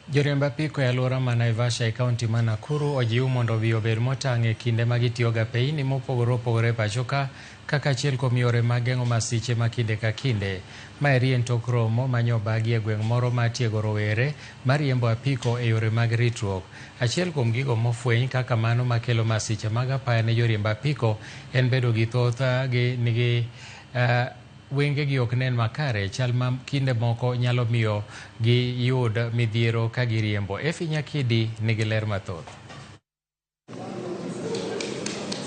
Joriemb apiko e alwora ma Naivasha e kaunti ma Nakuru ojiw mondo obi obed motang' e kinde ma gitiyoga peyni mopogore opogore pacho ka kaka achiel kuom yore mag geng'o masiche ma kinde ka kinde. Maeri en tok romo manyo bagi e gweng' moro ma tiego rowere ma riembo apiko e yore mag ritruok. Achiel kuom gigo mofweny kaka mano makelo masiche mag apaya ne joriemb apiko en bedo gi thoth wengegi ok nen makare, chal ma kinde moko nyalo miyo giyud midhiero ka giriembo. Efi Nyakidi nigi ler mathoth.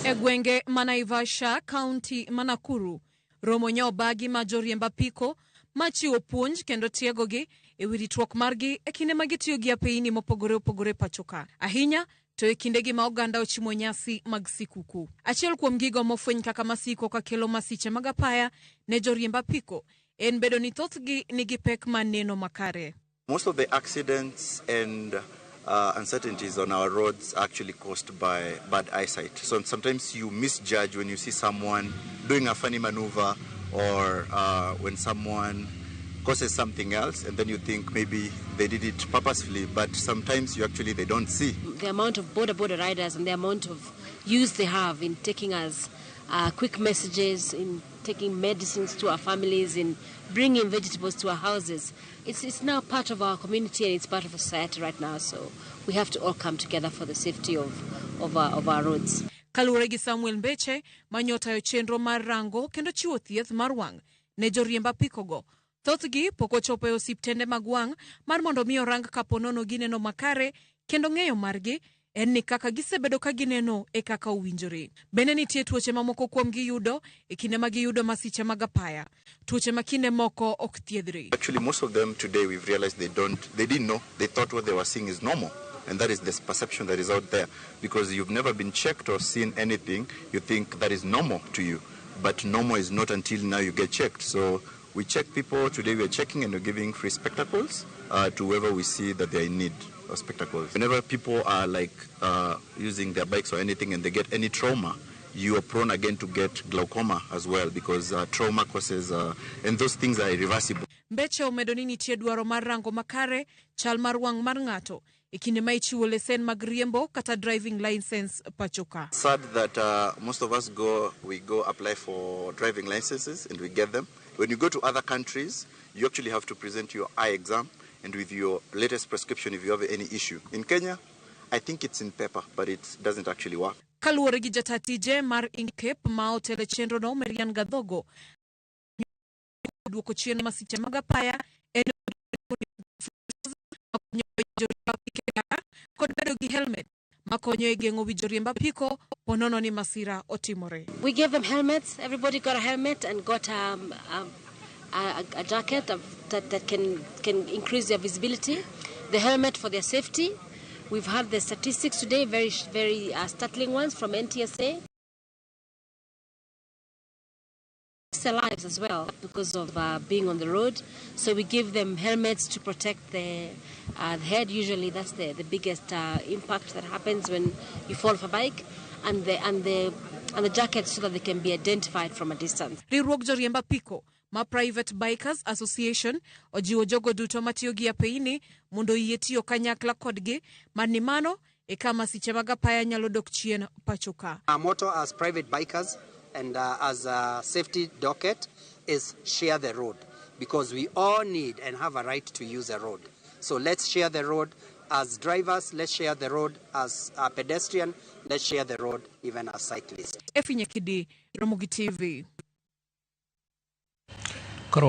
E gwenge ma Naivasha, kaunti ma Nakuru, romo nyo bagi ma joriemb apiko machiwo puonj kendo tiegogi e wi ritruok margi e kinde ma gitiyo gi apeyni mopogore opogore pacho ka. Ahinya to e kindegi ma oganda ochimo nyasi mag sikuku. Achiel kuom gigo mofweny kaka masiko ka kelo masiche mag apaya ne joriemb apiko en bedo ni thothgi nigi pek ma neno makare. Most of the accidents and uncertainties on our roads are actually caused by bad eyesight. So sometimes you misjudge when you see someone doing a funny maneuver or when someone causes something else, and then you think maybe they did it purposefully, but sometimes they don't see. The amount of border riders and the amount of use they have in taking us quick messages, in taking medicines to our families, in bringing vegetables to our houses. It's now part of our community and it's part of society right now, so we have to all come together for the safety of our roads. Kaluwore gi Samuel Mbeche, manyotayo chenro mar rango kendo chiwo thieth mar wang' ne joriemb apiko go. Thothgi pok ochopo e osiptende mag wang' mar mondo mi orang kapo nono gineno makare, kendo ng'eyo margi en ni kaka gisebedo ka gineno e kaka owinjore. Bende nitie tuoche mamoko kuom giyudo e kinde ma giyudo masiche mag apaya. Tuoche ma kinde moko ok thiedhre. Actually, most of them today we've realized they didn't know. They thought what they were seeing is normal. And that is this perception that is out there. Because you've never been checked or seen anything, you think that is normal to you. But normal is not until now you get checked. So we check people. Today we are checking and we're giving free spectacles to whoever we see that they're in need of spectacles. Whenever people are using their bikes or anything and they get any trauma, you are prone again to get glaucoma as well, because trauma causes, and those things are irreversible. Mbeche omedo ni nitie dwaro mar rango makare chal mar wang' mar ng'ato e kinde ma ichiwo lesen mag riembo kata driving license pachoka. Sad that most of us we go apply for driving licenses and we get them. When you go to other countries, you actually have to present your eye exam and with your latest prescription if you have any issue. In Kenya, I think it's in paper, but it doesn't actually work. Kaluwore gi jatatije mar Inkep ma otele chenro no Marian Gadhogo, duoko chien masiche mag apaya kod bedo gi helmet makonyo e geng'o wi joriemb apiko ponono ni masira otimore. We gave them helmets. Everybody got a helmet and got a jacket that can increase their visibility. The helmet for their safety. We've had the statistics today, very startling ones from NTSA. Their lives as well because of being on the road. So we give them helmets to protect the head. Usually that's the biggest impact that happens when you fall off a bike, and the jacket so that they can be identified from a distance. Riwruok joriemb apiko ma Private Bikers Association ojiwo jogo duto matiyo gi apeyni mondo yie tiyo kanyakla kodgi mani mano e kama masiche mag apaya nyalo dok chien pachoka. Our motto as private bikers and as a safety docket is share the road, because we all need and have a right to use a road. So let's share the road as drivers, let's share the road as a pedestrian, let's share the road even as cyclists. Efi Nyakidi, Ramogi TV.